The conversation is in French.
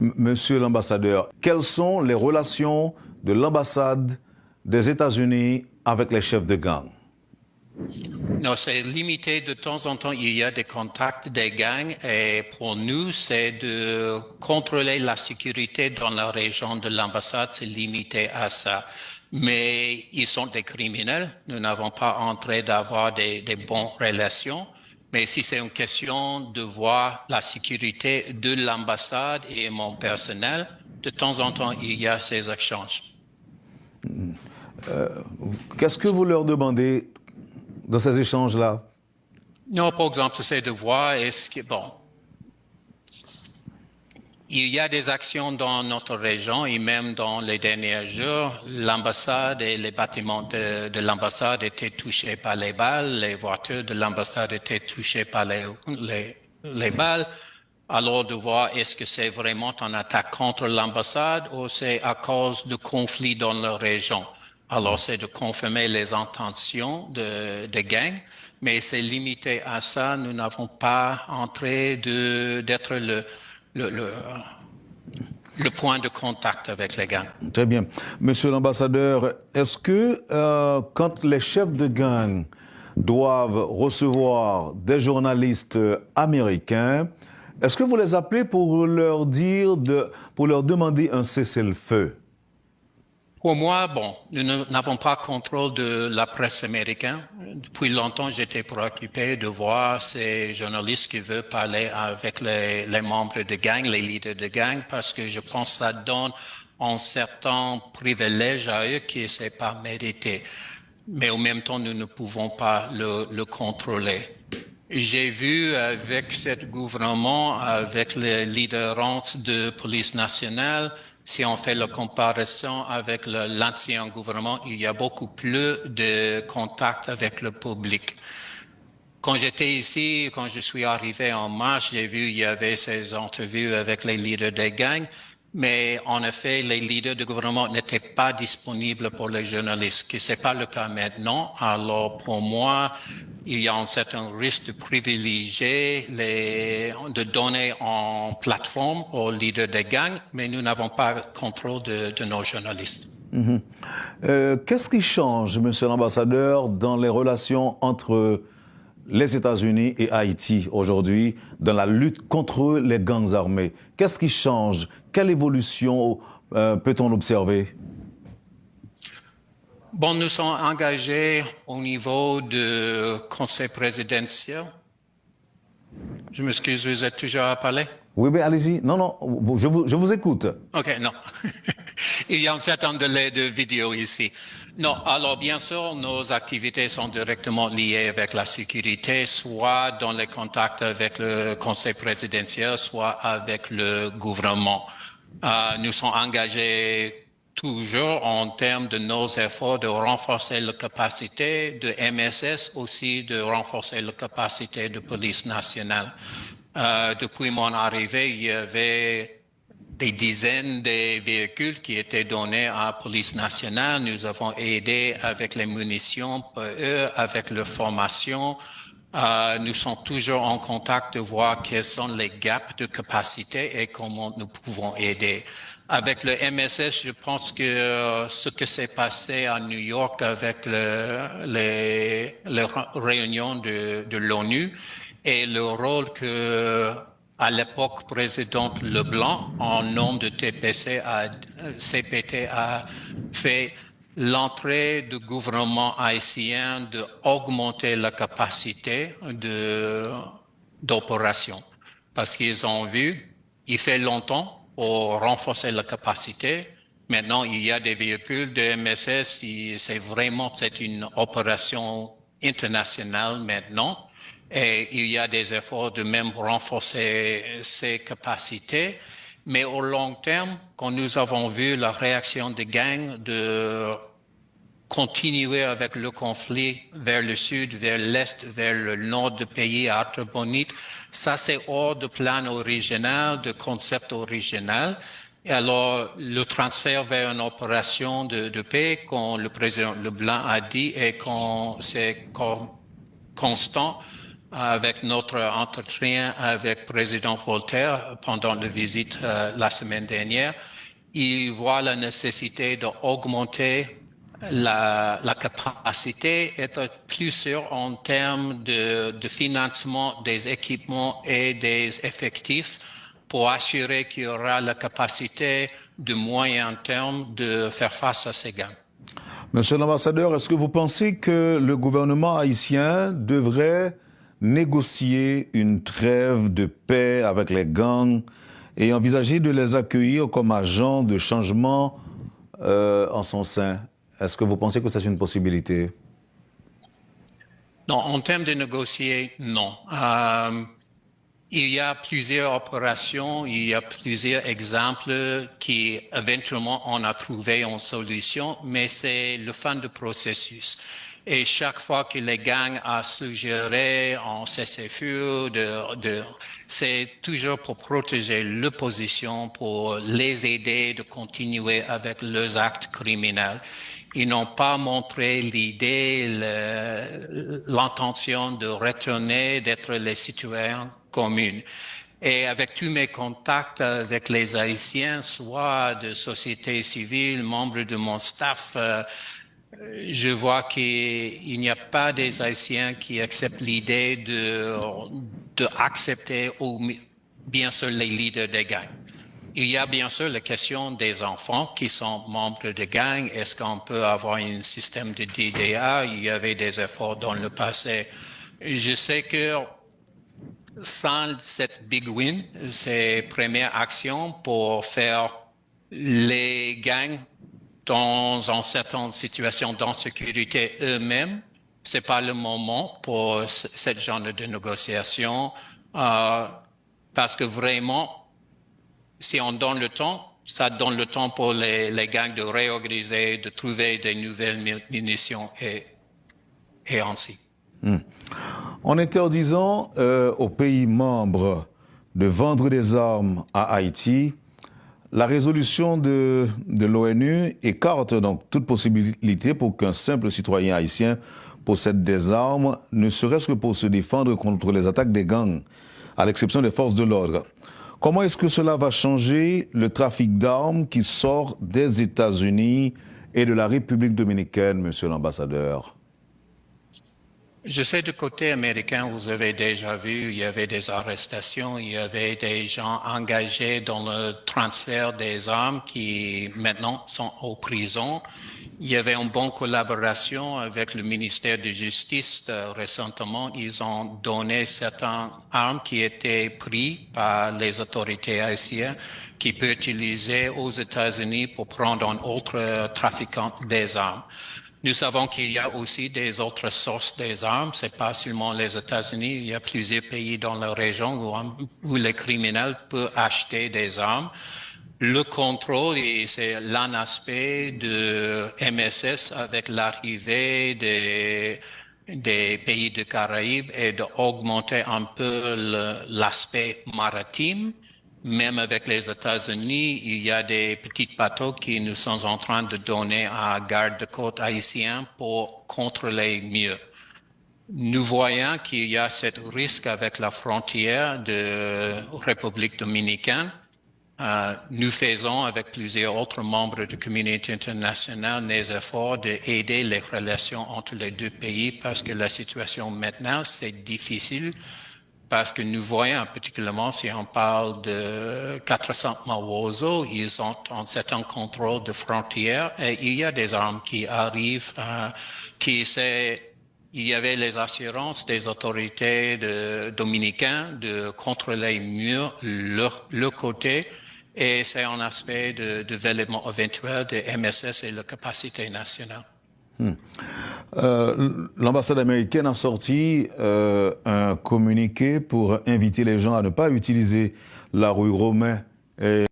Monsieur l'ambassadeur, quelles sont les relations de l'ambassade des États-Unis avec les chefs de gang? Non, c'est limité. De temps en temps, il y a des contacts des gangs et pour nous, c'est de contrôler la sécurité dans la région de l'ambassade. C'est limité à ça. Mais ils sont des criminels. Nous n'avons pas entré d'avoir des bonnes relations. Mais si c'est une question de voir la sécurité de l'ambassade et mon personnel, de temps en temps, il y a ces échanges. Qu'est-ce que vous leur demandez dans ces échanges-là? Non, par exemple, c'est de voir est-ce que, bon, il y a des actions dans notre région et même dans les derniers jours, l'ambassade et les bâtiments de l'ambassade étaient touchés par les balles, les voitures de l'ambassade étaient touchées par les balles. Alors de voir est-ce que c'est vraiment une attaque contre l'ambassade ou c'est à cause de conflits dans la région. Alors c'est de confirmer les intentions des gangs, mais c'est limité à ça. Nous n'avons pas entré d'être le point de contact avec les gangs. Très bien. Monsieur l'ambassadeur, est-ce que quand les chefs de gang doivent recevoir des journalistes américains, est-ce que vous les appelez pour leur pour leur demander un cessez-le-feu? Pour moi, bon, nous n'avons pas contrôle de la presse américaine. Depuis longtemps, j'étais préoccupé de voir ces journalistes qui veulent parler avec les membres de gang, les leaders de gang, parce que je pense que ça donne un certain privilège à eux qui n'est pas mérité. Mais en même temps, nous ne pouvons pas le contrôler. J'ai vu avec ce gouvernement, avec les leaders de police nationale, si on fait la comparaison avec l'ancien gouvernement, il y a beaucoup plus de contact avec le public. Quand j'étais ici, quand je suis arrivé en mars, j'ai vu il y avait ces entrevues avec les leaders des gangs, mais en effet, les leaders du gouvernement n'étaient pas disponibles pour les journalistes, que c'est pas le cas maintenant. Alors pour moi, il y a un certain risque de privilégier de donner en plateforme aux leaders des gangs, mais nous n'avons pas le contrôle de nos journalistes. Qu'est-ce qui change, monsieur l'ambassadeur, dans les relations entre les États-Unis et Haïti aujourd'hui dans la lutte contre les gangs armés? Qu'est-ce qui change? Quelle évolution peut-on observer? Bon, nous sommes engagés au niveau du conseil présidentiel. Je m'excuse, vous êtes toujours à parler? Oui, mais allez-y. Non, non, je vous écoute. OK, non. Il y a un certain délai de vidéo ici. Non, alors bien sûr, nos activités sont directement liées avec la sécurité, soit dans les contacts avec le conseil présidentiel, soit avec le gouvernement. Nous sommes engagés toujours en termes de nos efforts de renforcer la capacité de MSS, aussi de renforcer la capacité de police nationale. Depuis mon arrivée, il y avait des dizaines de véhicules qui étaient donnés à la police nationale. Nous avons aidé avec les munitions pour eux, avec leur formation. Nous sommes toujours en contact de voir quels sont les gaps de capacité et comment nous pouvons aider. Avec le MSS, je pense que ce qui s'est passé à New York avec les réunions de l'ONU et le rôle que à l'époque, président Leblanc, en nom de CPT, a fait l'entrée du gouvernement haïtien d'augmenter la capacité d'opération. Parce qu'ils ont vu, il fait longtemps pour renforcer la capacité. Maintenant, il y a des véhicules de MSS, c'est une opération internationale maintenant. Et il y a des efforts de même renforcer ces capacités. Mais au long terme, quand nous avons vu la réaction des gangs de continuer avec le conflit vers le sud, vers l'est, vers le nord du pays, à Artibonite, ça c'est hors du plan original, de concept original. Et alors, le transfert vers une opération de paix, comme le président Leblanc a dit, et quand c'est constant, avec notre entretien avec le président Voltaire pendant la visite la semaine dernière. Il voit la nécessité d'augmenter la capacité, être plus sûr en termes de financement des équipements et des effectifs pour assurer qu'il y aura la capacité de moyen terme de faire face à ces gangs. Monsieur l'ambassadeur, est-ce que vous pensez que le gouvernement haïtien devrait négocier une trêve de paix avec les gangs et envisager de les accueillir comme agents de changement en son sein? Est-ce que vous pensez que c'est une possibilité? Non, en termes de négocier, non. Il y a plusieurs opérations, il y a plusieurs exemples qui, éventuellement, on a trouvé une solution, mais c'est le fin du processus. Et chaque fois que les gangs a suggéré en cessez-feu, c'est toujours pour protéger l'opposition, pour les aider de continuer avec leurs actes criminels. Ils n'ont pas montré l'idée, l'intention de retourner, d'être les citoyens communs. Et avec tous mes contacts avec les Haïtiens, soit de société civile, membres de mon staff, je vois qu'il n'y a pas des Haïtiens qui acceptent l'idée de accepter, ou bien sûr, les leaders des gangs. Il y a bien sûr la question des enfants qui sont membres de gangs. Est-ce qu'on peut avoir un système de DDA? Il y avait des efforts dans le passé. Je sais que sans cette big win, ces premières actions pour faire les gangs dans une certaine situation d'insécurité eux-mêmes, c'est pas le moment pour ce genre de négociation, parce que vraiment, si on donne le temps, ça donne le temps pour les gangs de réorganiser, de trouver des nouvelles munitions et ainsi. En interdisant aux pays membres de vendre des armes à Haïti, la résolution de l'ONU écarte donc toute possibilité pour qu'un simple citoyen haïtien possède des armes, ne serait-ce que pour se défendre contre les attaques des gangs, à l'exception des forces de l'ordre. Comment est-ce que cela va changer le trafic d'armes qui sort des États-Unis et de la République dominicaine, monsieur l'ambassadeur? Je sais du côté américain, vous avez déjà vu, il y avait des arrestations, il y avait des gens engagés dans le transfert des armes qui maintenant sont en prison. Il y avait une bonne collaboration avec le ministère de Justice. Récemment, ils ont donné certaines armes qui étaient prises par les autorités haïtiennes qui peuvent utiliser aux États-Unis pour prendre un autre trafiquant des armes. Nous savons qu'il y a aussi des autres sources des armes. C'est pas seulement les États-Unis. Il y a plusieurs pays dans la région où les criminels peuvent acheter des armes. Le contrôle, c'est l'un aspect de MSS avec l'arrivée des pays de Caraïbes et d'augmenter un peu l'aspect maritime. Même avec les États-Unis, il y a des petits bateaux qui nous sommes en train de donner à garde-côte haïtien pour contrôler mieux. Nous voyons qu'il y a ce risque avec la frontière de République dominicaine. Nous faisons avec plusieurs autres membres de la communauté internationale des efforts d'aider les relations entre les deux pays parce que la situation maintenant, c'est difficile. Parce que nous voyons, particulièrement si on parle de 400 Mawozo, ils ont un certain contrôle de frontières et il y a des armes qui arrivent, il y avait les assurances des autorités dominicaines de contrôler mieux leur côté et c'est un aspect de développement éventuel de MSS et la capacité nationale. L'ambassade américaine a sorti un communiqué pour inviter les gens à ne pas utiliser la rue Romain et